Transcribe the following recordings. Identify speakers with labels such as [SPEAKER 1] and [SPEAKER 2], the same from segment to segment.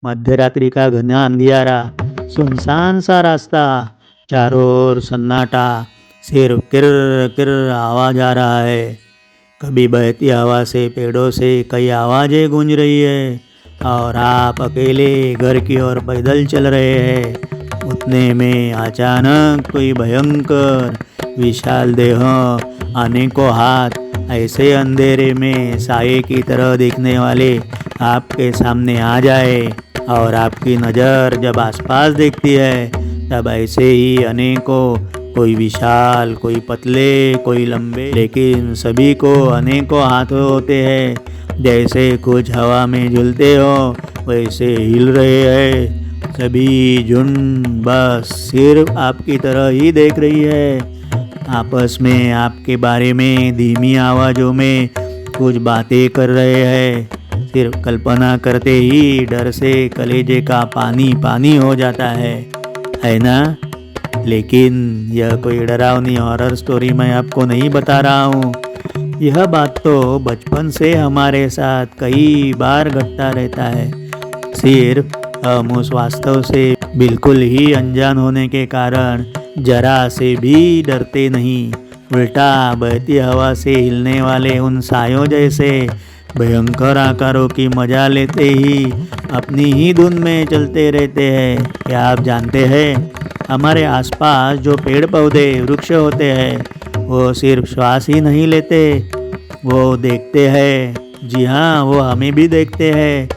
[SPEAKER 1] मध्य रात्रि का घना अंधियारा, सुनसान सा रास्ता, चारों ओर सन्नाटा, सिर्फ किर किर आवाज आ रहा है। कभी बहती हवा से पेड़ों से कई आवाजें गूंज रही है और आप अकेले घर की ओर पैदल चल रहे हैं। उतने में अचानक कोई भयंकर विशाल देह, अनेकों हाथ, ऐसे अंधेरे में साये की तरह दिखने वाले आपके सामने आ जाए और आपकी नज़र जब आसपास देखती है तब ऐसे ही अनेकों, कोई विशाल, कोई पतले, कोई लंबे, लेकिन सभी को अनेकों हाथ होते हैं। जैसे कुछ हवा में झूलते हो वैसे हिल रहे हैं। सभी झुंड बस सिर्फ आपकी तरह ही देख रही है। आपस में आपके बारे में धीमी आवाज़ों में कुछ बातें कर रहे हैं। सिर्फ कल्पना करते ही डर से कलेजे का पानी पानी हो जाता है ना। लेकिन यह कोई डरावनी हॉरर स्टोरी मैं आपको नहीं बता रहा हूँ। यह बात तो बचपन से हमारे साथ कई बार घटता रहता है। सिर्फ हम उस वास्तव से बिल्कुल ही अनजान होने के कारण जरा से भी डरते नहीं। उल्टा बहती हवा से हिलने वाले उन सायों जैसे भयंकर आकारों की मजा लेते ही अपनी ही धुन में चलते रहते हैं। क्या आप जानते हैं, हमारे आसपास जो पेड़ पौधे वृक्ष होते हैं वो सिर्फ श्वास ही नहीं लेते, वो देखते हैं। जी हाँ, वो हमें भी देखते हैं,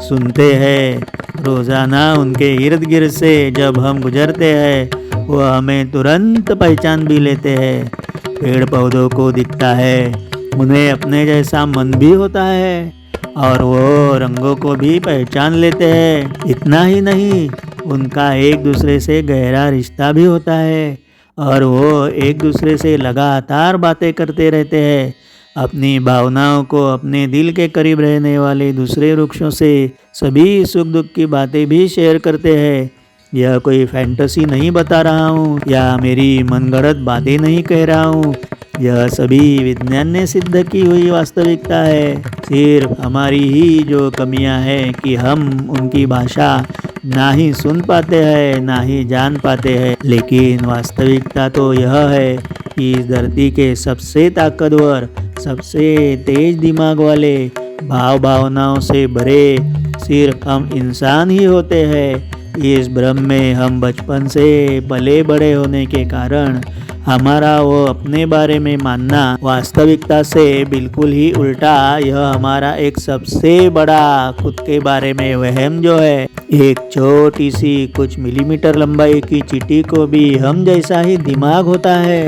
[SPEAKER 1] सुनते हैं। रोज़ाना उनके इर्द गिर्द से जब हम गुजरते हैं वो हमें तुरंत पहचान भी लेते हैं। पेड़ पौधों को दिखता है, उन्हें अपने जैसा मन भी होता है और वो रंगों को भी पहचान लेते हैं। इतना ही नहीं, उनका एक दूसरे से गहरा रिश्ता भी होता है और वो एक दूसरे से लगातार बातें करते रहते हैं। अपनी भावनाओं को अपने दिल के करीब रहने वाले दूसरे वृक्षों से सभी सुख दुख की बातें भी शेयर करते हैं। यह कोई फैंटेसी नहीं बता रहा हूँ या मेरी मनगढ़ंत बातें नहीं कह रहा हूँ। यह सभी विज्ञान ने सिद्ध की हुई वास्तविकता है। सिर्फ हमारी ही जो कमियां हैं कि हम उनकी भाषा ना ही सुन पाते हैं ना ही जान पाते हैं। लेकिन वास्तविकता तो यह है कि इस धरती के सबसे ताकतवर, सबसे तेज दिमाग वाले, भावनाओं से भरे सिर्फ हम इंसान ही होते हैं। इस भ्रम में हम बचपन से पले बड़े होने के कारण हमारा वो अपने बारे में मानना वास्तविकता से बिल्कुल ही उल्टा, यह हमारा एक सबसे बड़ा खुद के बारे में वहम जो है। एक छोटी सी कुछ मिलीमीटर लंबाई की चींटी को भी हम जैसा ही दिमाग होता है।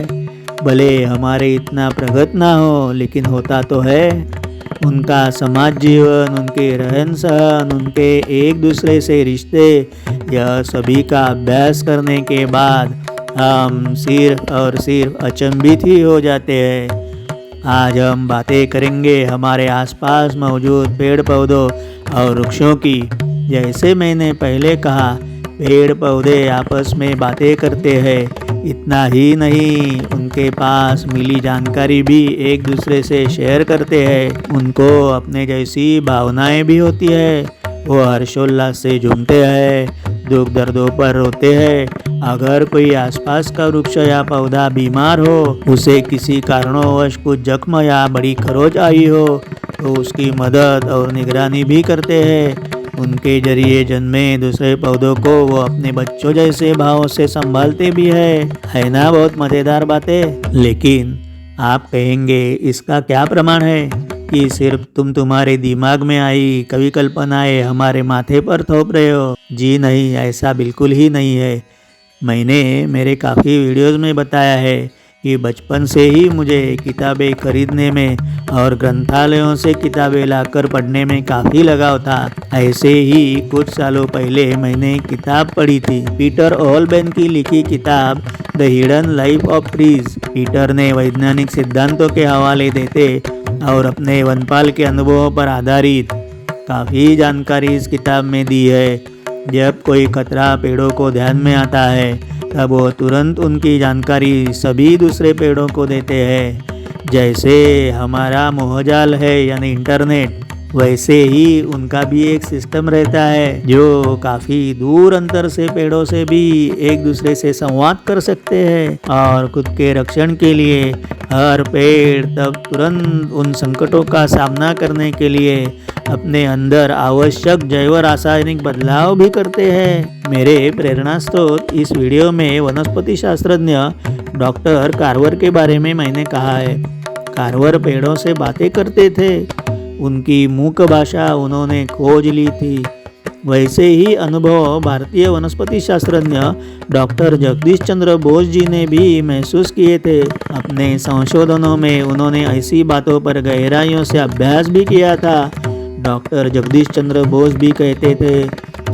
[SPEAKER 1] भले हमारे इतना प्रगत ना हो लेकिन होता तो है। उनका समाज जीवन, उनके रहन सहन, उनके एक दूसरे से रिश्ते, यह सभी का अभ्यास करने के बाद हम सिर्फ और सिर्फ अचंभित ही हो जाते हैं। आज हम बातें करेंगे हमारे आसपास मौजूद पेड़ पौधों और वृक्षों की। जैसे मैंने पहले कहा, पेड़ पौधे आपस में बातें करते हैं। इतना ही नहीं, उनके पास मिली जानकारी भी एक दूसरे से शेयर करते हैं। उनको अपने जैसी भावनाएं भी होती है। वो हर्षोल्लास से झूमते हैं, दुख दर्दों पर रोते हैं। अगर कोई आसपास का वृक्ष या पौधा बीमार हो, उसे किसी कारणवश कुछ जख्म या बड़ी खरोच आई हो तो उसकी मदद और निगरानी भी करते हैं। उनके जरिए जन्मे दूसरे पौधों को वो अपने बच्चों जैसे भाव से संभालते भी है ना। बहुत मज़ेदार बातें। लेकिन आप कहेंगे इसका क्या प्रमाण है कि सिर्फ तुम्हारे दिमाग में आई कवि कल्पनाएं हमारे माथे पर थोप रहे हो? जी नहीं, ऐसा बिल्कुल ही नहीं है। मैंने मेरे काफ़ी वीडियोज़ में बताया है कि बचपन से ही मुझे किताबें खरीदने में और ग्रंथालयों से किताबें लाकर पढ़ने में काफ़ी लगाव था। ऐसे ही कुछ सालों पहले मैंने किताब पढ़ी थी, पीटर ऑलबेन की लिखी किताब the hidden life of trees. Peter ने वैज्ञानिक सिद्धांतों के हवाले देते और अपने वनपाल के अनुभवों पर आधारित काफ़ी जानकारी इस किताब में दी है। जब कोई खतरा पेड़ों को ध्यान में आता है तब वो तुरंत उनकी जानकारी सभी दूसरे पेड़ों को देते हैं। जैसे हमारा मोहजाल है यानी इंटरनेट, वैसे ही उनका भी एक सिस्टम रहता है जो काफी दूर अंतर से पेड़ों से भी एक दूसरे से संवाद कर सकते हैं और खुद के रक्षण के लिए हर पेड़ तब तुरंत उन संकटों का सामना करने के लिए अपने अंदर आवश्यक जैव रासायनिक बदलाव भी करते हैं। मेरे प्रेरणा स्रोत इस वीडियो में वनस्पति शास्त्रज्ञ डॉक्टर कार्वर के बारे में मैंने कहा है। कार्वर पेड़ों से बातें करते थे, उनकी मूक भाषा उन्होंने खोज ली थी। वैसे ही अनुभव भारतीय वनस्पति शास्त्रज्ञ डॉक्टर जगदीश चंद्र बोस जी ने भी महसूस किए थे। अपने संशोधनों में उन्होंने ऐसी बातों पर गहराइयों से अभ्यास भी किया था। डॉक्टर जगदीश चंद्र बोस भी कहते थे,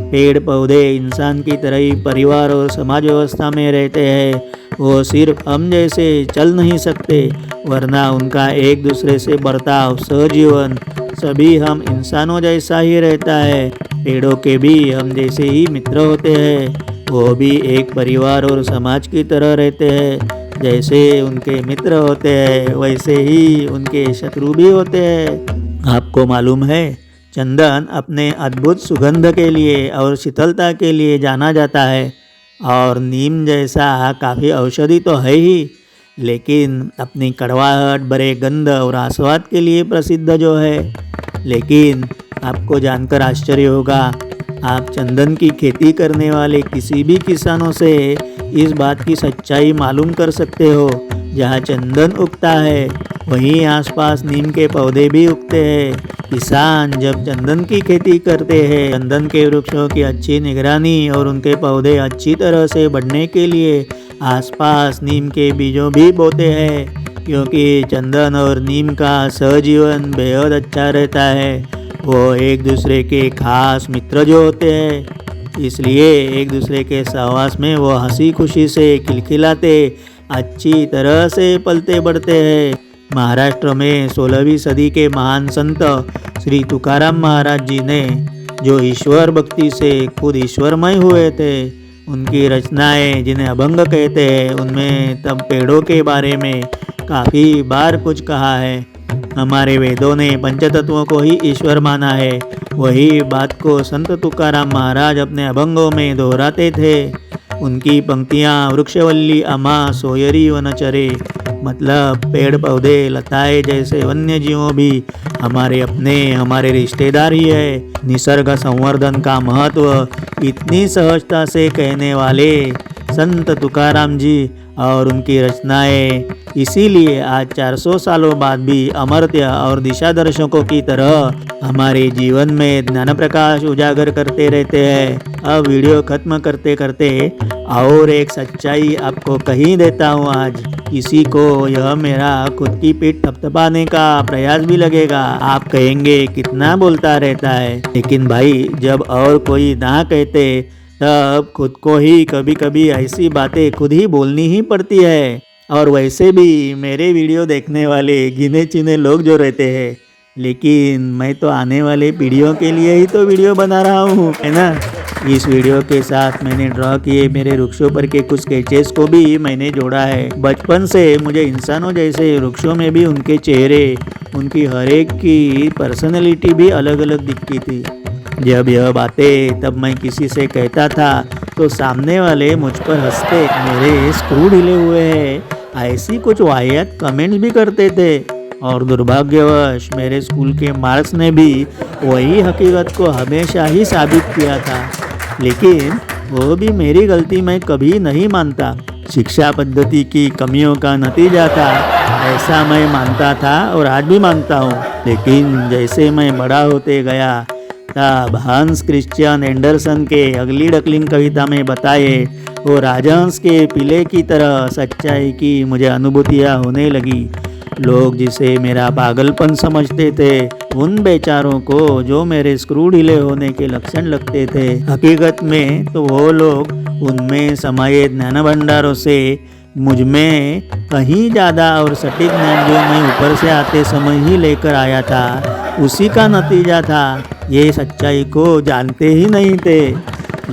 [SPEAKER 1] पेड़ पौधे इंसान की तरह ही परिवार और समाज व्यवस्था में रहते हैं। वो सिर्फ हम जैसे चल नहीं सकते, वरना उनका एक दूसरे से बर्ताव, सहजीवन सभी हम इंसानों जैसा ही रहता है। पेड़ों के भी हम जैसे ही मित्र होते हैं, वो भी एक परिवार और समाज की तरह रहते हैं। जैसे उनके मित्र होते हैं वैसे ही उनके शत्रु भी होते हैं। आपको मालूम है, चंदन अपने अद्भुत सुगंध के लिए और शीतलता के लिए जाना जाता है और नीम जैसा काफ़ी औषधि तो है ही, लेकिन अपनी कड़वाहट भरे गंध और आस्वाद के लिए प्रसिद्ध जो है। लेकिन आपको जानकर आश्चर्य होगा, आप चंदन की खेती करने वाले किसी भी किसानों से इस बात की सच्चाई मालूम कर सकते हो। जहाँ चंदन उगता है वहीं आसपास नीम के पौधे भी उगते हैं। किसान जब चंदन की खेती करते हैं, चंदन के वृक्षों की अच्छी निगरानी और उनके पौधे अच्छी तरह से बढ़ने के लिए आसपास नीम के बीजों भी बोते हैं, क्योंकि चंदन और नीम का सहजीवन बेहद अच्छा रहता है। वो एक दूसरे के खास मित्र जो होते हैं, इसलिए एक दूसरे के सहवास में वो हंसी खुशी से खिलखिलाते अच्छी तरह से पलते बढ़ते हैं। महाराष्ट्र में 16वीं सदी के महान संत श्री तुकाराम महाराज जी ने जो ईश्वर भक्ति से खुद ईश्वरमय हुए थे, उनकी रचनाएं जिन्हें अभंग कहते हैं, उनमें तब पेड़ों के बारे में काफ़ी बार कुछ कहा है। हमारे वेदों ने पंचतत्वों को ही ईश्वर माना है। वही बात को संत तुकाराम महाराज अपने अभंगों में दोहराते थे। उनकी पंक्तियाँ वृक्षवल्ली अमा सोयरी वनचरे, मतलब पेड़ पौधे लताएं जैसे वन्य जीवों भी हमारे अपने, हमारे रिश्तेदार ही है। निसर्ग संवर्धन का महत्व इतनी सहजता से कहने वाले संत तुकाराम जी और उनकी रचनाएं इसीलिए आज 400 सालों बाद भी अमर्त्य और दिशा दर्शकों की तरह हमारे जीवन में ज्ञान प्रकाश उजागर करते रहते हैं। अब वीडियो खत्म करते करते और एक सच्चाई आपको कही देता हूँ। आज किसी को यह मेरा खुद की पीठ थपथपाने का प्रयास भी लगेगा। आप कहेंगे कितना बोलता रहता है, लेकिन भाई जब और कोई ना कहते तब खुद को ही कभी कभी ऐसी बातें खुद ही बोलनी ही पड़ती है। और वैसे भी मेरे वीडियो देखने वाले गिने चुने लोग जो रहते हैं, लेकिन मैं तो आने वाले पीढ़ियों के लिए ही तो वीडियो बना रहा हूँ, है ना। इस वीडियो के साथ मैंने ड्रॉ किए मेरे वृक्षों पर के कुछ स्केचेस को भी मैंने जोड़ा है। बचपन से मुझे इंसानों जैसे वृक्षों में भी उनके चेहरे, उनकी हर एक की पर्सनैलिटी भी अलग अलग दिखती थी। जब यह बातें तब मैं किसी से कहता था तो सामने वाले मुझ पर हंसते, मेरे स्क्रू ढीले हुए हैं, ऐसी कुछ वाहियात कमेंट्स भी करते थे। और दुर्भाग्यवश मेरे स्कूल के मार्क्स ने भी वही हकीकत को हमेशा ही साबित किया था, लेकिन वो भी मेरी गलती मैं कभी नहीं मानता। शिक्षा पद्धति की कमियों का नतीजा था, ऐसा मैं मानता था और आज भी मानता हूँ। लेकिन जैसे मैं बड़ा होते गया तब हंस क्रिश्चियन एंडरसन के अगली डकलिंग कविता में बताए वो राजहंस के पिले की तरह सच्चाई की मुझे अनुभूतियाँ होने लगी। लोग जिसे मेरा पागलपन समझते थे, उन बेचारों को जो मेरे स्क्रू ढीले होने के लक्षण लगते थे, हकीकत में तो वो लोग उनमें समाये ज्ञान भंडारों से मुझ में कहीं ज़्यादा और सटीक ज्ञान जो मैं ऊपर से आते समय ही लेकर आया था, उसी का नतीजा था। ये सच्चाई को जानते ही नहीं थे।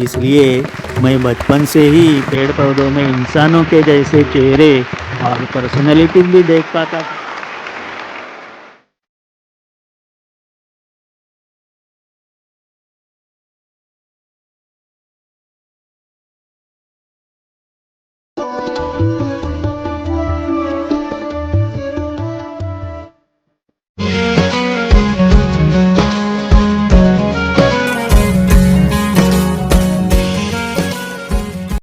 [SPEAKER 1] इसलिए मैं बचपन से ही पेड़ पौधों में इंसानों के जैसे चेहरे और पर्सनैलिटी भी देख पाता था।